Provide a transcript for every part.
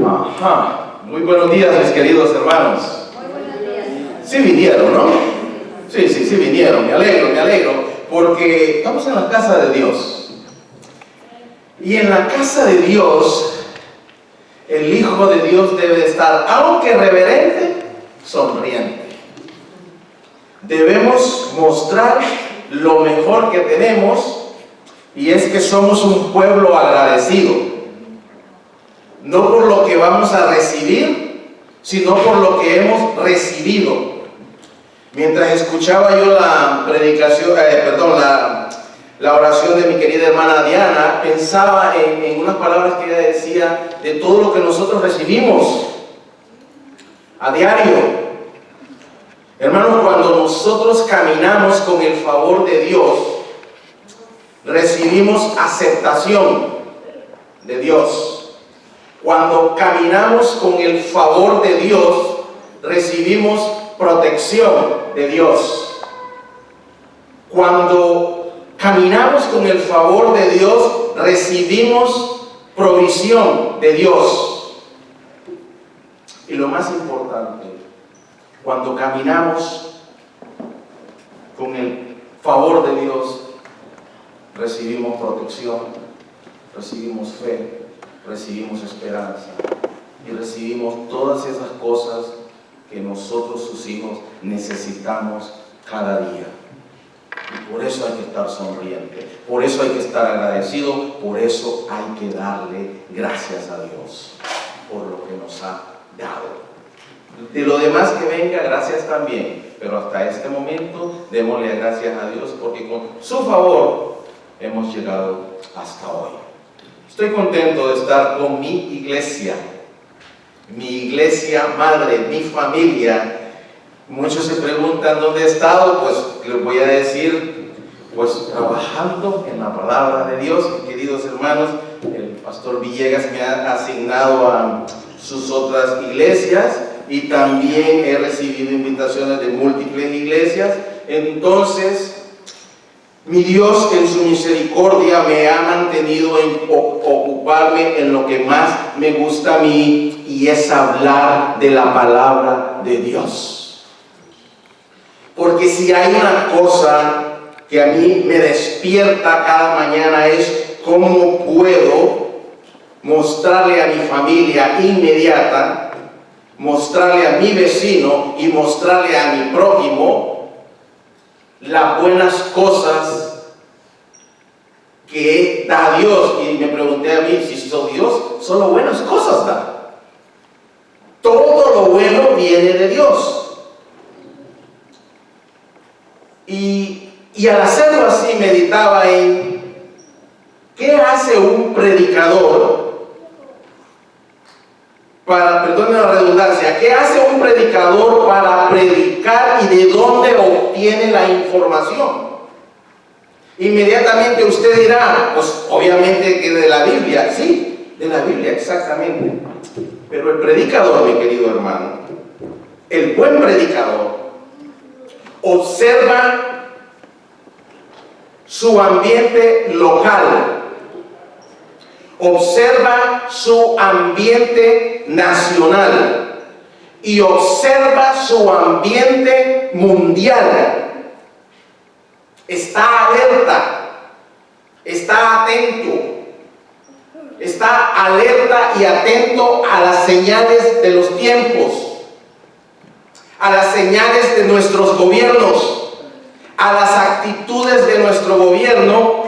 Ajá. Muy buenos días, mis queridos hermanos. Muy buenos días. Sí vinieron, ¿no? Sí vinieron. Me alegro, porque estamos en la casa de Dios. Y en la casa de Dios, el Hijo de Dios debe estar, aunque reverente, sonriente. Debemos mostrar lo mejor que tenemos, y es que somos un pueblo agradecido. No por lo que vamos a recibir, sino por lo que hemos recibido. Mientras escuchaba yo la predicación, la oración de mi querida hermana Diana, pensaba en unas palabras que ella decía de todo lo que nosotros recibimos a diario. Hermanos, cuando nosotros caminamos con el favor de Dios, recibimos aceptación de Dios. Cuando caminamos con el favor de Dios, recibimos protección de Dios. Cuando caminamos con el favor de Dios, recibimos provisión de Dios. Y lo más importante, cuando caminamos con el favor de Dios, recibimos protección, recibimos fe, recibimos esperanza y recibimos todas esas cosas que nosotros, sus hijos, necesitamos cada día. Y por eso hay que estar sonriente, por eso hay que estar agradecido, por eso hay que darle gracias a Dios por lo que nos ha dado. De lo demás que venga, gracias también, pero hasta este momento démosle gracias a Dios porque con su favor hemos llegado hasta hoy. Estoy contento de estar con mi iglesia madre, mi familia. Muchos se preguntan dónde he estado, pues les voy a decir, pues trabajando en la palabra de Dios. Queridos hermanos, el pastor Villegas me ha asignado a sus otras iglesias y también he recibido invitaciones de múltiples iglesias. Entonces, mi Dios en su misericordia me ha mantenido en ocuparme en lo que más me gusta a mí, y es hablar de la palabra de Dios. Porque si hay una cosa que a mí me despierta cada mañana es cómo puedo mostrarle a mi familia inmediata, mostrarle a mi vecino y mostrarle a mi prójimo las buenas cosas que da Dios. Y me pregunté a mí, si soy Dios, solo buenas cosas da. Todo lo bueno viene de Dios. Y al hacerlo así, meditaba en ¿qué hace un predicador perdone la redundancia, ¿qué hace un predicador para predicar y de dónde obtiene la información? Inmediatamente usted dirá, pues obviamente que de la Biblia. Sí, de la Biblia, exactamente. Pero el predicador, mi querido hermano, el buen predicador, observa su ambiente local, observa su ambiente nacional y observa su ambiente mundial. Está alerta, está atento, está alerta y atento a las señales de los tiempos, a las señales de nuestros gobiernos, a las actitudes de nuestro gobierno,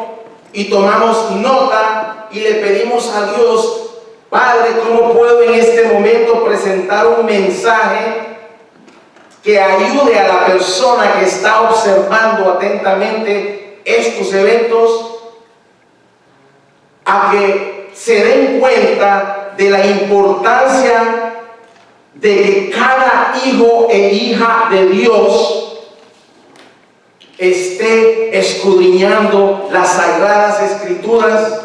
y tomamos nota y le pedimos a Dios: Padre, ¿cómo puedo en este momento presentar un mensaje que ayude a la persona que está observando atentamente estos eventos a que se den cuenta de la importancia de que cada hijo e hija de Dios esté escudriñando las Sagradas Escrituras,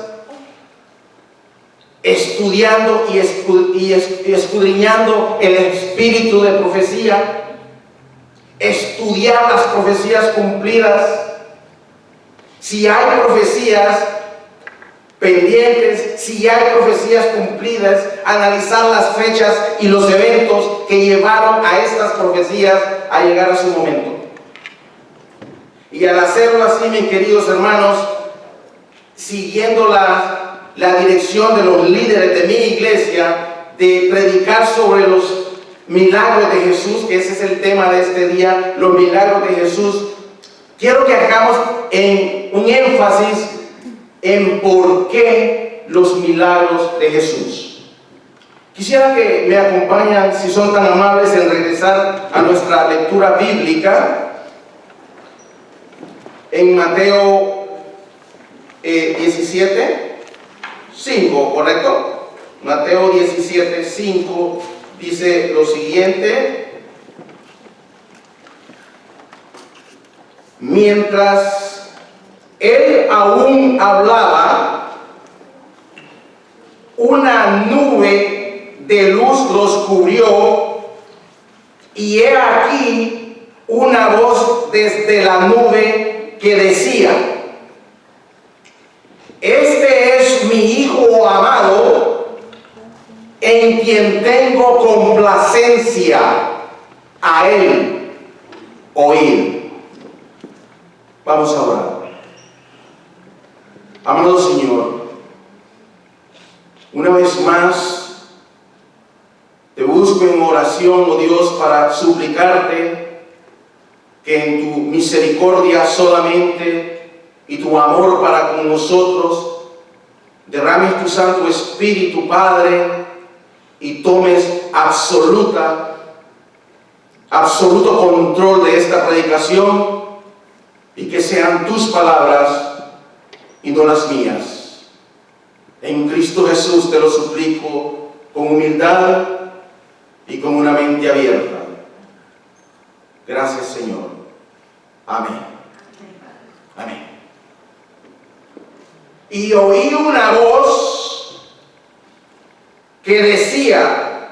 estudiando y escudriñando el espíritu de profecía, estudiar las profecías cumplidas? Si hay profecías pendientes, si hay profecías cumplidas, analizar las fechas y los eventos que llevaron a estas profecías a llegar a su momento. Y al hacerlo así, mis queridos hermanos, siguiendo la dirección de los líderes de mi iglesia, de predicar sobre los milagros de Jesús, que ese es el tema de este día, los milagros de Jesús, quiero que hagamos un énfasis en por qué los milagros de Jesús. Quisiera que me acompañen, si son tan amables, en regresar a nuestra lectura bíblica en Mateo 17:5, ¿correcto? Mateo 17:5 dice lo siguiente: mientras él aún hablaba, una nube de luz los cubrió, y he aquí una voz desde la nube que decía: este es mi Hijo amado, en quien tengo complacencia, a él oír. Vamos a orar. Amado Señor, una vez más te busco en oración, oh Dios, para suplicarte que en tu misericordia solamente y tu amor para con nosotros derrames tu Santo Espíritu, Padre, y tomes absoluto control de esta predicación, y que sean tus palabras y no las mías. En Cristo Jesús te lo suplico con humildad y con una mente abierta. Gracias, Señor. Amén. Amén. Y oí una voz que decía: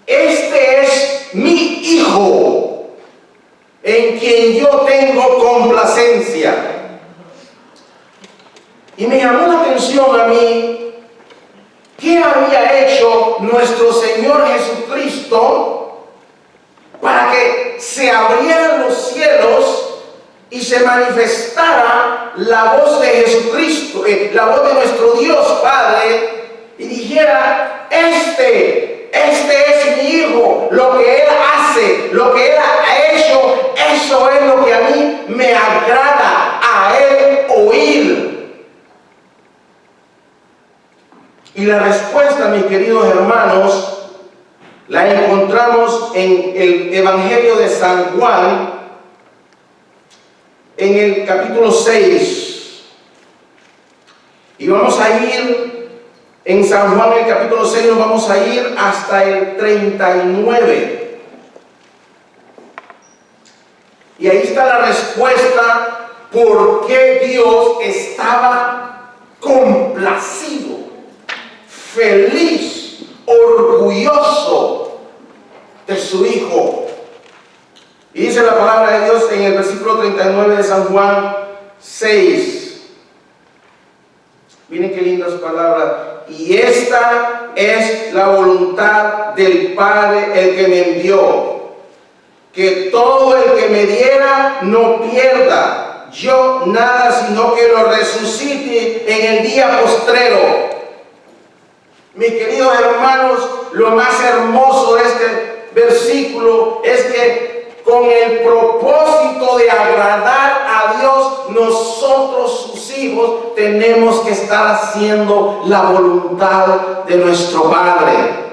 este es mi Hijo, en quien yo tengo complacencia. Y me llamó la atención a mí, ¿qué había hecho nuestro Señor Jesucristo para que se abrieran los cielos y se manifestara la voz de Jesucristo, la voz de nuestro Dios Padre, y dijera: este es mi Hijo, lo que Él hace, lo que Él ha hecho, eso es lo que a mí me agrada a Él oír? Y la respuesta, mis queridos hermanos, la encontramos en el Evangelio de San Juan, en el capítulo 6. Y vamos a ir en San Juan, en el capítulo 6, nos vamos a ir hasta el 39. Y ahí está la respuesta por qué Dios estaba complacido, feliz, orgulloso de su Hijo. Y dice la palabra de Dios en el versículo 39 de San Juan 6. Miren qué lindas palabras. Y esta es la voluntad del Padre, el que me envió, que todo el que me diera no pierda yo nada, sino que lo resucite en el día postrero. Mis queridos hermanos, lo más hermoso de este versículo es que con el propósito de agradar a Dios, nosotros, sus hijos, tenemos que estar haciendo la voluntad de nuestro Padre.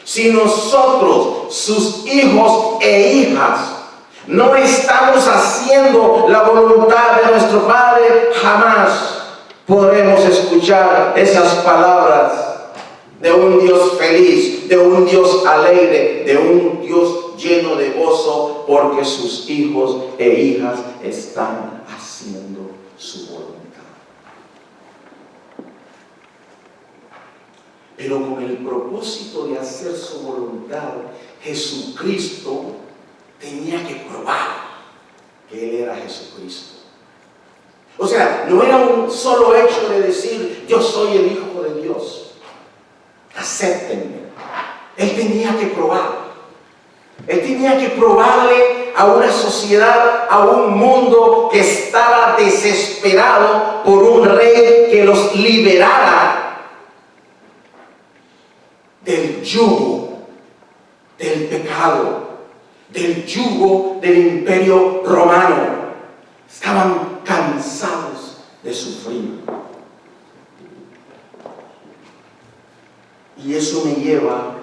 Si nosotros, sus hijos e hijas, no estamos haciendo la voluntad de nuestro Padre, jamás podremos escuchar esas palabras de un Dios feliz, de un Dios alegre, de un Dios lleno de gozo, porque sus hijos e hijas están haciendo su voluntad. Pero con el propósito de hacer su voluntad, Jesucristo tenía que probar que Él era Jesucristo. O sea, no era un solo hecho de decir, yo soy el Hijo de Dios, acéptenme. Él tenía que probar. Él tenía que probarle a una sociedad, a un mundo que estaba desesperado por un rey que los liberara del yugo, del pecado, del yugo del imperio romano. Estaban cansados de sufrir. Y eso me lleva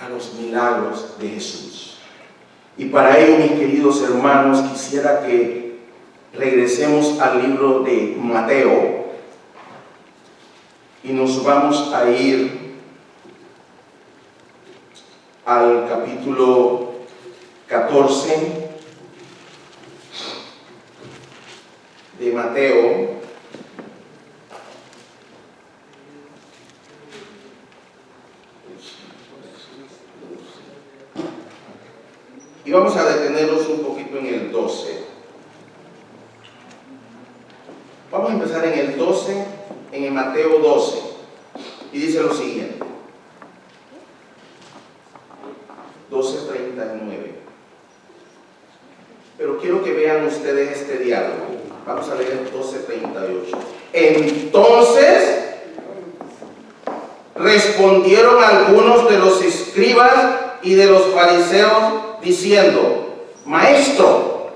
a los milagros de Jesús. Y para ello, mis queridos hermanos, quisiera que regresemos al libro de Mateo y nos vamos a ir al capítulo 14 de Mateo. Y vamos a detenernos un poquito en el 12. Vamos a empezar en el 12, en el Mateo 12. Y dice lo siguiente. 12:39. Pero quiero que vean ustedes este diálogo. Vamos a leer 12:38. Entonces respondieron algunos de los escribas y de los fariseos diciendo: Maestro,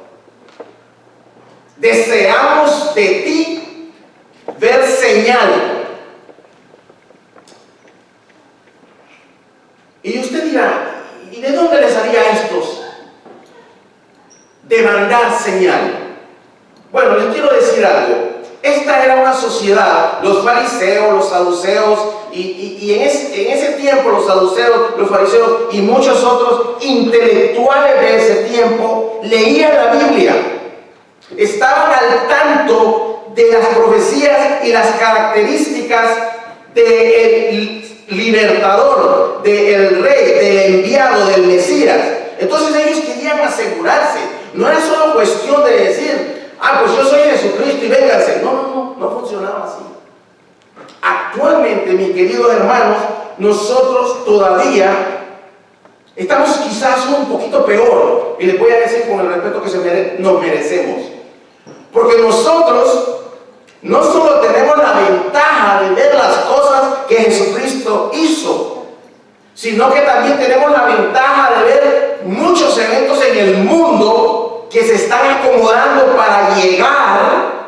deseamos de ti ver señal. Y usted dirá: ¿y de dónde les haría estos demandar señal? Bueno, les quiero decir algo. Esta era una sociedad, los fariseos, los saduceos, y en ese tiempo los saduceos, los fariseos y muchos otros intelectuales de ese tiempo leían la Biblia. Estaban al tanto de las profecías y las características del libertador, del rey, del enviado, del Mesías. Entonces ellos querían asegurarse. No era solo cuestión de decir: pues yo soy Jesucristo y vénganse. No funcionaba así. Actualmente, mis queridos hermanos, nosotros todavía estamos quizás un poquito peor, y les voy a decir con el respeto que nos merecemos, porque nosotros no solo tenemos la ventaja de ver las cosas que Jesucristo hizo, sino que también tenemos la ventaja de ver muchos eventos en el mundo que se están acomodando para llegar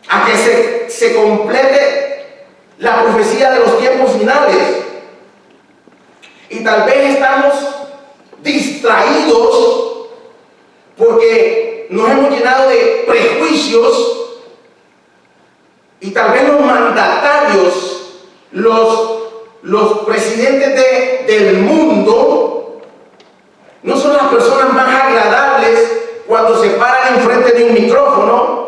a que se complete la profecía de los tiempos finales. Y tal vez estamos distraídos porque nos hemos llenado de prejuicios, y tal vez los mandatarios, los presidentes del mundo, no son las personas más agradables cuando se paran enfrente de un micrófono.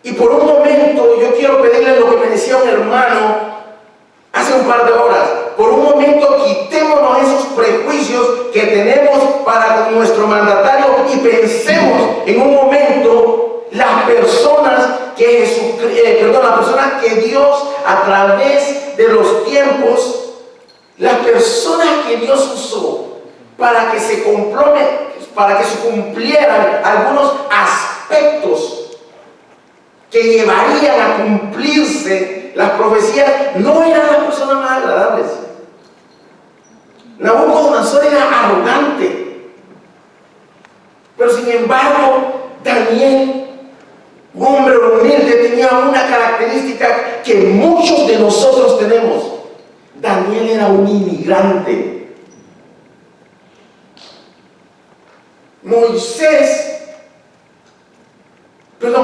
Y por un momento yo quiero pedirles lo que me decía un hermano hace un par de horas. Por un momento quitémonos esos prejuicios que tenemos para con nuestro mandatario y pensemos en un momento las personas que Dios a través de los tiempos, las personas que Dios usó para que se cumplieran algunos aspectos que llevarían a cumplirse las profecías, no eran las personas más agradables. Nabucodonosor era arrogante, pero sin embargo Daniel, un hombre humilde, tenía una característica que muchos de nosotros tenemos. Daniel era un inmigrante.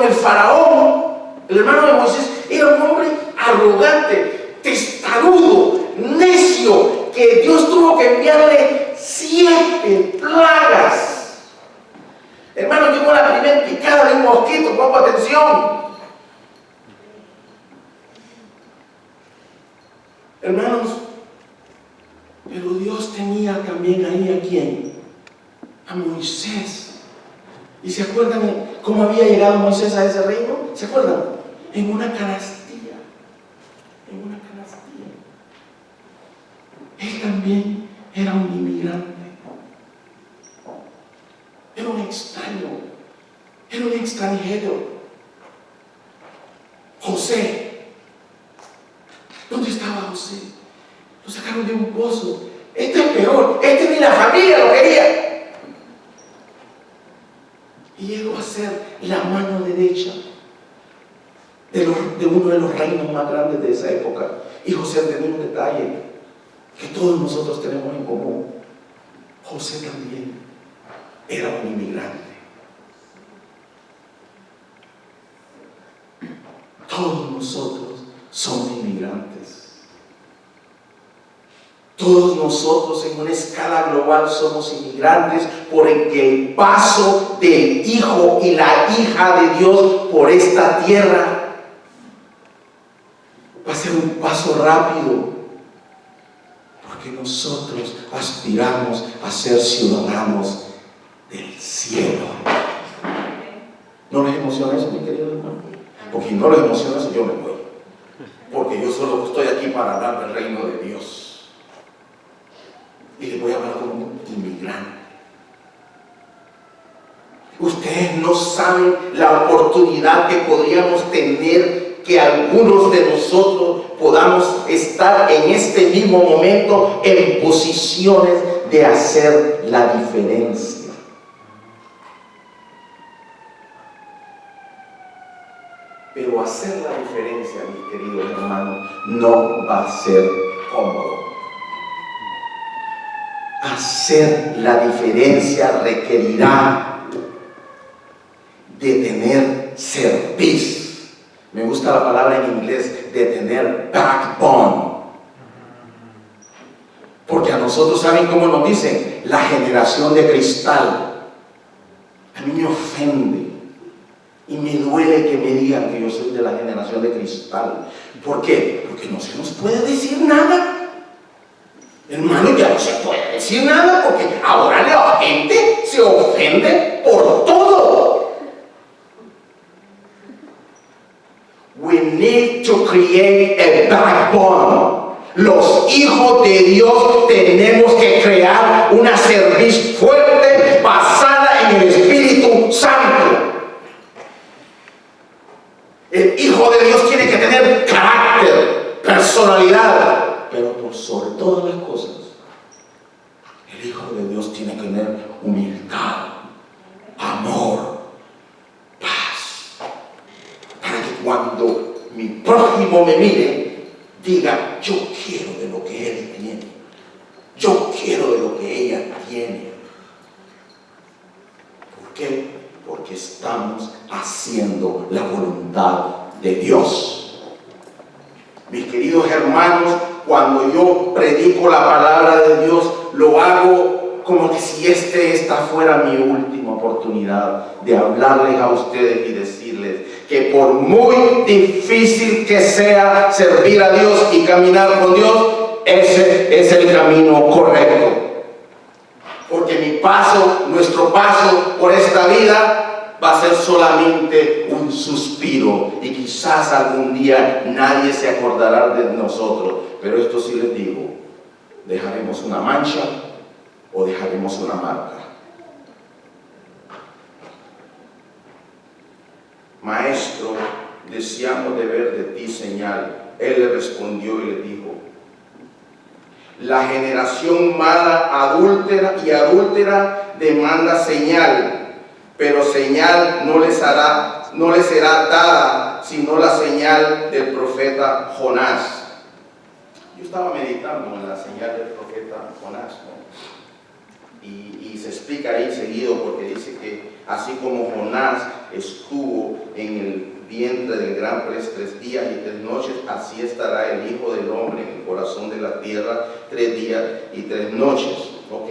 El faraón, el hermano de Moisés, era un hombre arrogante, testarudo, necio, que Dios tuvo que enviarle 7 plagas. Hermano, llegó la primera picada de un mosquito, pongo atención. Hermanos, pero Dios tenía también ahí a quién, a Moisés. Y se acuerdan cómo había llegado Moisés a ese reino? ¿Se acuerdan? En una canastilla. En una canastilla. Él también era un inmigrante. Era un extraño. Era un extranjero. José. ¿Dónde estaba José? Lo sacaron de un pozo. Este es peor. Este ni la familia lo quería. Y llegó a ser la mano derecha de uno de los reinos más grandes de esa época. Y José tenía un detalle que todos nosotros tenemos en común. José también era un inmigrante. Todos nosotros somos inmigrantes. Todos nosotros en una escala global somos inmigrantes porque el paso del hijo y la hija de Dios por esta tierra va a ser un paso rápido, porque nosotros aspiramos a ser ciudadanos del cielo. ¿No les emociona eso, mi querido hermano? Porque si no les emociona eso, yo me voy, porque yo solo estoy aquí para hablar del reino de Dios. Y les voy a hablar como un inmigrante. Ustedes no saben la oportunidad que podríamos tener, que algunos de nosotros podamos estar en este mismo momento en posiciones de hacer la diferencia. Pero hacer la diferencia, mis queridos hermanos, no va a ser cómodo. Hacer la diferencia requerirá de tener cerviz. Me gusta la palabra en inglés, de tener backbone. Porque a nosotros, ¿saben cómo nos dicen? La generación de cristal. A mí me ofende y me duele que me digan que yo soy de la generación de cristal. ¿Por qué? Porque no se nos puede decir nada. Hermano, ya no se puede decir nada porque ahora la gente se ofende por todo. We need to create a backbone. Los hijos de Dios tenemos que crear una cerviz fuerte basada en el Espíritu Santo. El hijo de Dios tiene que tener carácter, personalidad. Pero por sobre todas las cosas, el Hijo de Dios tiene que tener humildad, amor, paz, para que cuando mi prójimo me mire, diga, yo quiero de lo que él tiene, yo quiero de lo que ella tiene. ¿Por qué? Porque estamos haciendo la voluntad de Dios. Mis queridos hermanos, cuando yo predico la palabra de Dios, lo hago como que si esta fuera mi última oportunidad de hablarles a ustedes y decirles que por muy difícil que sea servir a Dios y caminar con Dios, ese es el camino correcto. Porque mi paso, nuestro paso por esta vida va a ser solamente un suspiro y quizás algún día nadie se acordará de nosotros, pero esto sí les digo, dejaremos una mancha o dejaremos una marca. Maestro, deseamos de ver de ti señal. Él le respondió y le dijo, la generación mala, adúltera demanda señal, pero señal no les será dada, sino la señal del profeta Jonás. Yo estaba meditando en la señal del profeta Jonás, ¿no? Y se explica ahí seguido, porque dice que así como Jonás estuvo en el vientre del gran pez 3 días y 3 noches, así estará el Hijo del Hombre en el corazón de la tierra 3 días y 3 noches. Ok.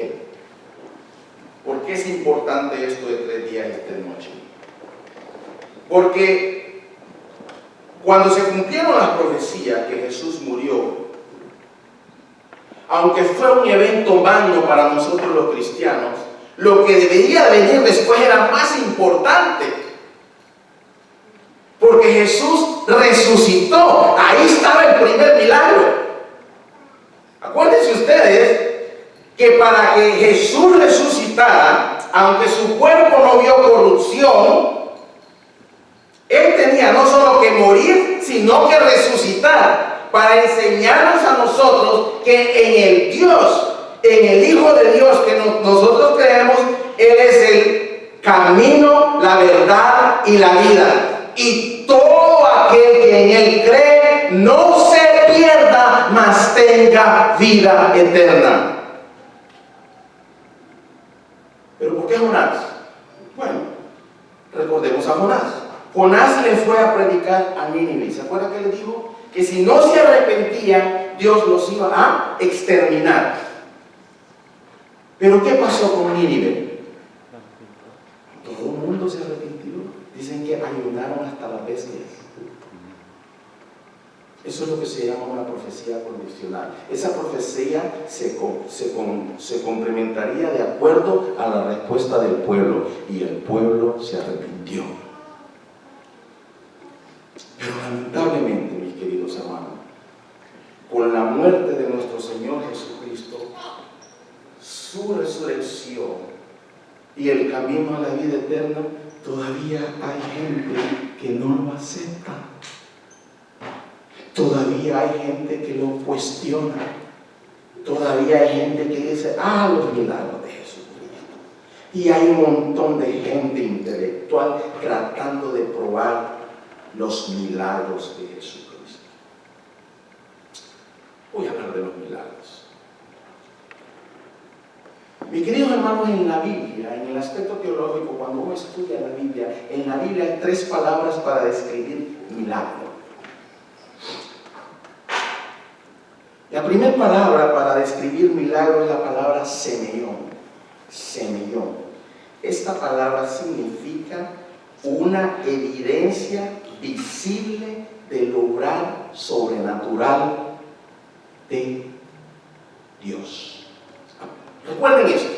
¿Por qué es importante esto de 3 días y 3 noches? Porque cuando se cumplieron las profecías que Jesús murió, aunque fue un evento magno para nosotros los cristianos, lo que debería venir después era más importante, Porque Jesús resucitó. Ahí estaba el primer milagro. Acuérdense ustedes que para que Jesús resucitara, aunque su cuerpo no vio corrupción, Él tenía no solo que morir, sino que resucitar, para enseñarnos a nosotros que en el Dios, en el Hijo de Dios que nosotros creemos, Él es el camino, la verdad y la vida. Y todo aquel que en Él cree no se pierda, mas tenga vida eterna. ¿Pero por qué Jonás? Bueno, recordemos a Jonás. Jonás le fue a predicar a Nínive. ¿Se acuerdan que le dijo? Que si no se arrepentían, Dios los iba a exterminar. ¿Pero qué pasó con Nínive? Todo el mundo se arrepintió. Dicen que ayunaron hasta las bestias. Eso es lo que se llama una profecía condicional. Esa profecía se complementaría de acuerdo a la respuesta del pueblo, y el pueblo se arrepintió. Pero lamentablemente, mis queridos hermanos, con la muerte de nuestro Señor Jesucristo, su resurrección y el camino a la vida eterna, todavía hay gente que no lo acepta. Todavía hay gente que lo cuestiona. Todavía hay gente que dice, los milagros de Jesucristo. Y hay un montón de gente intelectual tratando de probar los milagros de Jesucristo. Voy a hablar de los milagros. Mis queridos hermanos, en la Biblia, en el aspecto teológico, cuando uno estudia la Biblia, en la Biblia hay 3 palabras para describir milagro. La primera palabra para describir milagro es la palabra semeión. Semeión. Esta palabra significa una evidencia visible del obrar sobrenatural de Dios. Recuerden esto.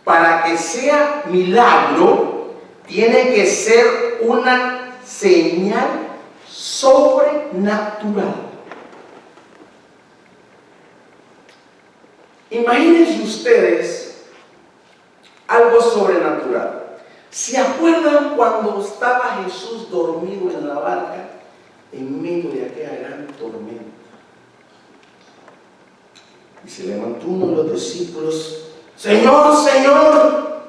Para que sea milagro, tiene que ser una señal sobrenatural. Imagínense ustedes algo sobrenatural. ¿Se acuerdan cuando estaba Jesús dormido en la barca en medio de aquella gran tormenta? Y se levantó uno de los discípulos: Señor, Señor,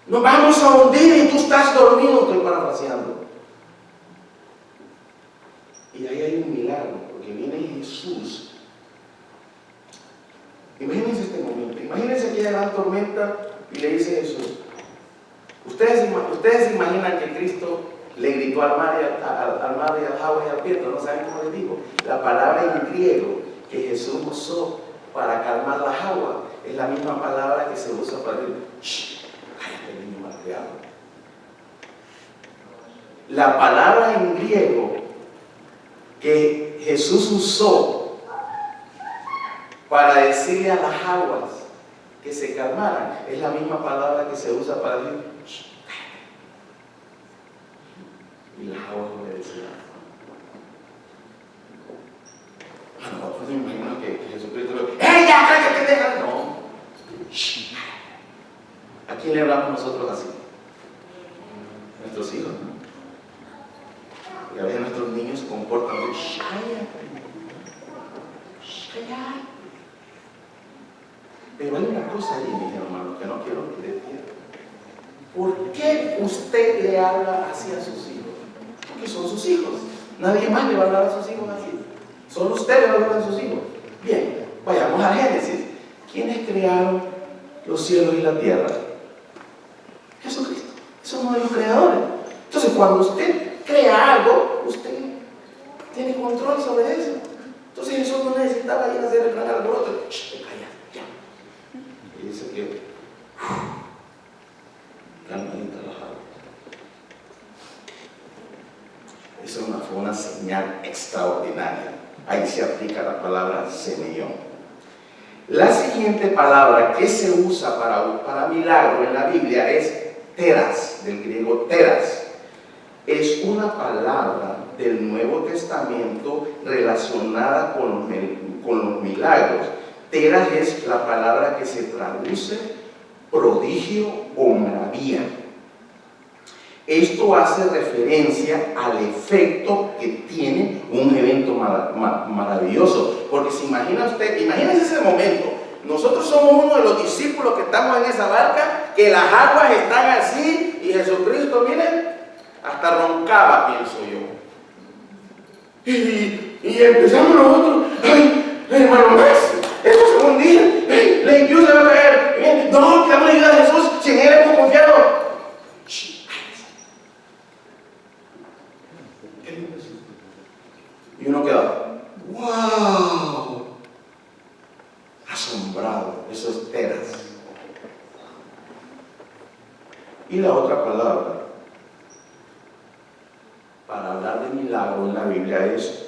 nos vamos a hundir y tú estás dormido. Estoy parafraseando. Y ahí hay un milagro, porque viene Jesús. Imagínense este momento, imagínense aquella gran tormenta y le dice Jesús: ¿Ustedes se imaginan que Cristo le gritó al mar y al agua y al viento? ¿No saben cómo les digo? La palabra en griego que Jesús usó para calmar las aguas es la misma palabra que se usa para decir: ¡shh! ¡Cállate, niño malcriado! La palabra en griego que Jesús usó para decirle a las aguas que se calmaran es la misma palabra que se usa para decir: ¡shh! Y las aguas obedecían. Nosotros me imagino que Jesucristo le dijo: ya, cállate, deja. No. Shh. ¿A quién le hablamos nosotros así? Nuestros hijos, ¿no? Y a veces nuestros niños se comportan de: cállate. Pero hay una cosa ahí, mis hermanos, que no quiero que entiendan. ¿Por qué usted le habla así a sus hijos? Porque son sus hijos. Nadie más le va a hablar a sus hijos así. Solo usted le va a hablar a sus hijos. Bien, vayamos a Génesis. ¿Quiénes crearon los cielos y la tierra? Jesucristo. Es uno de los creadores. Entonces, cuando usted crea algo, usted tiene control sobre eso. Entonces Jesús no necesitaba ir a hacer el gran alboroto. ¡Shh! Calla, ya. Y dice que calmadita las aguas. Eso fue una señal extraordinaria. Ahí se aplica la palabra semeión. La siguiente palabra que se usa para milagro en la Biblia es teras, del griego teras. es una palabra del Nuevo Testamento relacionada con los milagros. Teras es la palabra que se traduce prodigio o maravilla. Esto hace referencia al efecto que tiene un evento maravilloso. Porque si imagina usted, imagínese ese momento. Nosotros somos uno de los discípulos que estamos en esa barca, que las aguas están así, y Jesucristo, miren, hasta roncaba, pienso yo. Y empezamos nosotros, ay, hermano Max, esto es un día, ay, la Dios se va a caer. No, que damos ayuda a Jesús, si en Él hemos confiado. Y uno queda, wow, asombrado, eso es teras. Y la otra palabra para hablar de milagro en la Biblia es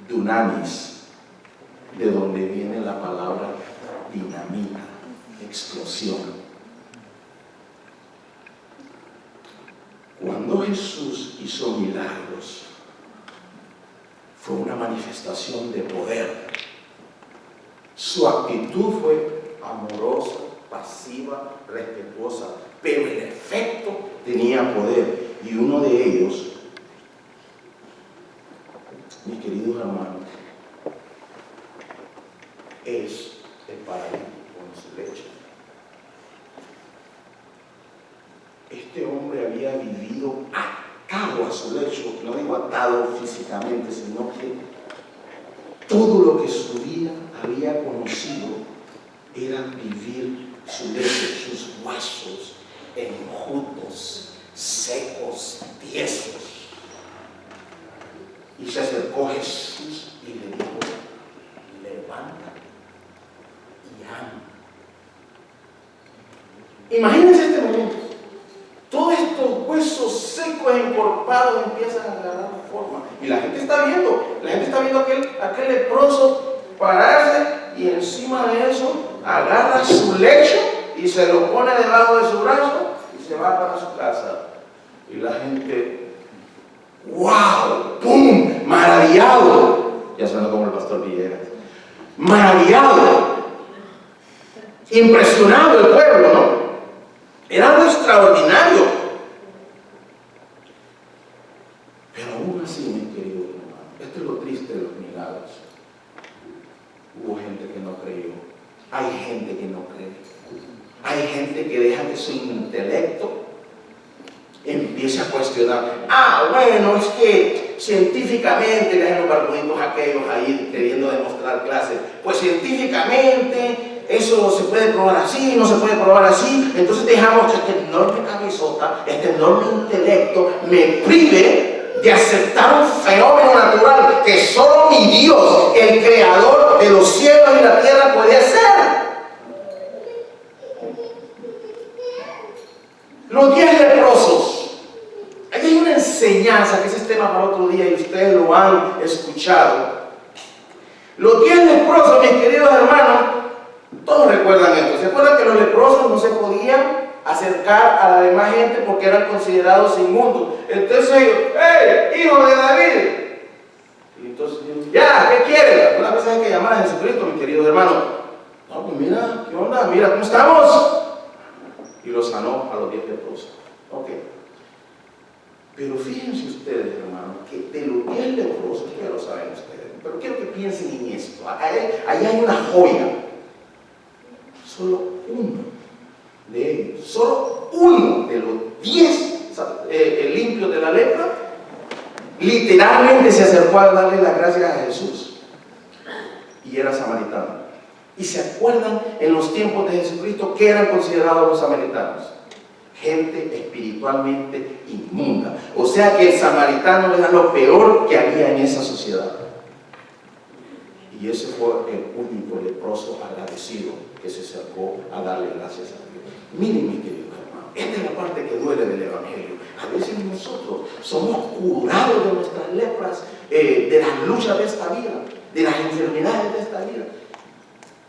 dunamis, de donde viene la palabra dinamita, explosión. Cuando Jesús hizo milagros, fue una manifestación de poder. Su actitud fue amorosa, pasiva, respetuosa, pero el efecto tenía poder. Y uno de ellos, mis queridos hermanos, es el paralítico en su lecho. Este hombre había vivido atado a su lecho, no digo atado físicamente, sino que todo lo que su vida había conocido era vivir su lecho, sus huesos enjutos, secos, tiesos. Y se acercó Jesús y le dijo, levanta y anda. Imagínense este momento. Todos estos huesos secos, encorpados, empiezan a agarrar forma. Y la gente está viendo aquel leproso pararse, y encima de eso agarra su lecho y se lo pone debajo de su brazo y se va para su casa. Y la gente, ¡wow! ¡Pum! ¡Maravillado! Ya suena como el pastor Villegas. ¡Maravillado! Impresionado el pueblo, ¿no? Era algo extraordinario. Pero aún así, mis queridos hermanos, esto es lo triste de los milagros. Hubo gente que no creyó. Hay gente que no cree. Hay gente que deja que su intelecto empiece a cuestionar. Bueno, es que científicamente, dejan los argumentos aquellos ahí queriendo demostrar clases. Pues científicamente eso se puede probar así, no se puede probar así. Entonces dejamos que este enorme cabezota, este enorme intelecto me prive de aceptar un fenómeno natural que solo mi Dios, el creador de los cielos y la tierra, puede hacer. Los 10 leprosos. Aquí hay una enseñanza, que ese es tema para otro día y ustedes lo han escuchado. Los 10 leprosos, mis queridos hermanos, todos recuerdan esto. ¿Se acuerdan que los leprosos no se podían acercar a la demás gente porque eran considerados inmundos? Entonces ellos, ¡hey, hijo de David! Y entonces, ya, ¿qué quieren? Algunas veces hay que llamar a Jesucristo, mis queridos hermanos. No, pues mira, ¿qué onda? Mira, ¿cómo estamos? Y los sanó a los 10 leprosos. Ok. Pero fíjense ustedes, hermanos, que de los 10 leprosos, ya lo saben ustedes, pero quiero que piensen en esto. Ahí hay una joya. Solo uno de ellos, solo uno de los 10 limpios de la lepra, literalmente se acercó a darle las gracias a Jesús. Y era samaritano. Y se acuerdan en los tiempos de Jesucristo que eran considerados los samaritanos. Gente espiritualmente inmunda. O sea que el samaritano era lo peor que había en esa sociedad. Y ese fue el único leproso agradecido que se acercó a darle gracias a Dios. Miren, mis queridos hermanos, esta es la parte que duele del Evangelio. A veces nosotros somos curados de nuestras lepras, de las luchas de esta vida, de las enfermedades de esta vida,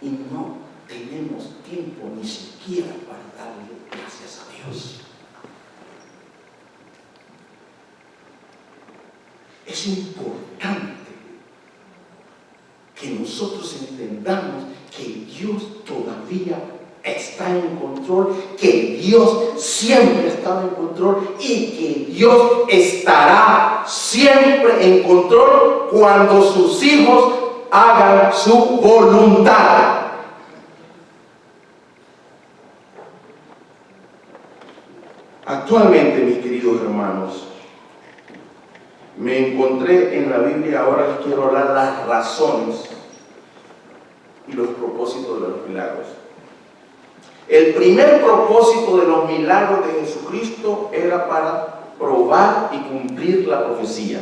y no tenemos tiempo ni siquiera para darle gracias a Dios. es importante que nosotros entendamos que Dios todavía está en control, que Dios siempre ha estado en control y que Dios estará siempre en control cuando sus hijos hagan su voluntad. Actualmente, mis queridos hermanos, me encontré en la Biblia, ahora les quiero hablar las razones y los propósitos de los milagros. El primer propósito de los milagros de Jesucristo era para probar y cumplir la profecía.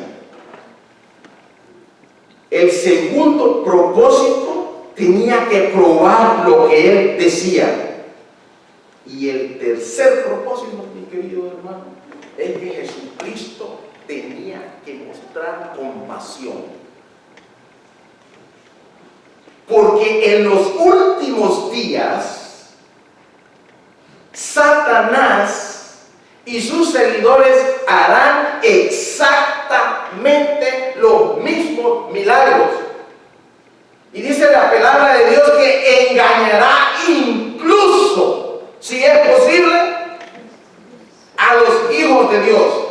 El segundo propósito tenía que probar lo que Él decía. Y el tercer propósito, mi querido hermano, es que Jesucristo tenía que mostrar compasión. Porque en los últimos días, Satanás y sus seguidores harán exactamente los mismos milagros. Y dice la palabra de Dios que engañará incluso, si es posible, a los hijos de Dios.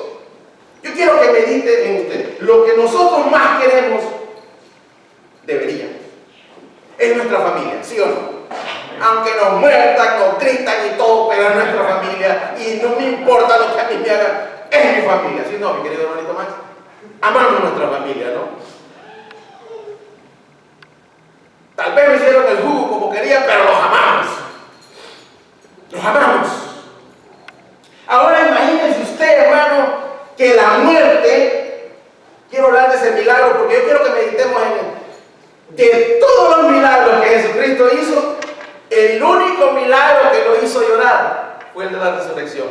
Yo quiero que medite en usted. Lo que nosotros más queremos, es nuestra familia, ¿sí o no? Aunque nos muertan, nos gritan y todo, pero es nuestra familia y no me importa lo que a mí me hagan, es mi familia, ¿sí o no, mi querido hermanito Max? Amamos nuestra familia, ¿no? Tal vez me hicieron el jugo como quería, pero los amamos. Los amamos. Ahora imagínense usted, hermano, que la muerte, quiero hablar de ese milagro porque yo quiero que meditemos en él. De todos los milagros que Jesucristo hizo, el único milagro que lo hizo llorar fue el de la resurrección,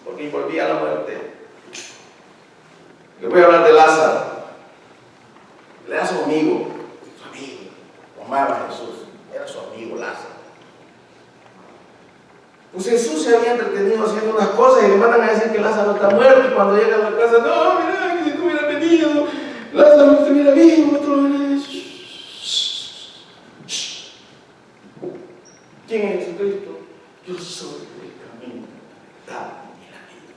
porque envolvía la muerte. Les voy a hablar de Lázaro. Él era su amigo, amaba a Jesús, era su amigo Lázaro. Pues Jesús se había entretenido haciendo unas cosas y le mandan a decir que Lázaro está muerto, y cuando llega a la casa, no, mira, que si tú hubieras venido, Lázaro no estuviera vivo, otro lo hubiera hecho. ¿Quién es Jesucristo? Yo soy el camino, la verdad y la vida.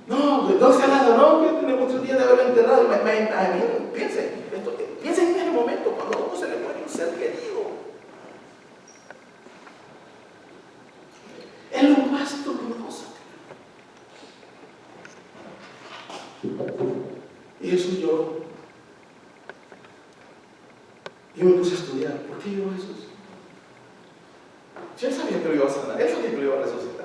No, ¿dónde está Lázaro? No, que tenemos 3 días de haberlo enterrado. Piensen en ese momento cuando a uno se le muere un ser querido. Es lo más doloroso. Y Jesús lloró. Yo me puse a estudiar. ¿Por qué lloró Jesús? Si él sabía que lo iba a sanar, él sabía que lo iba a resucitar.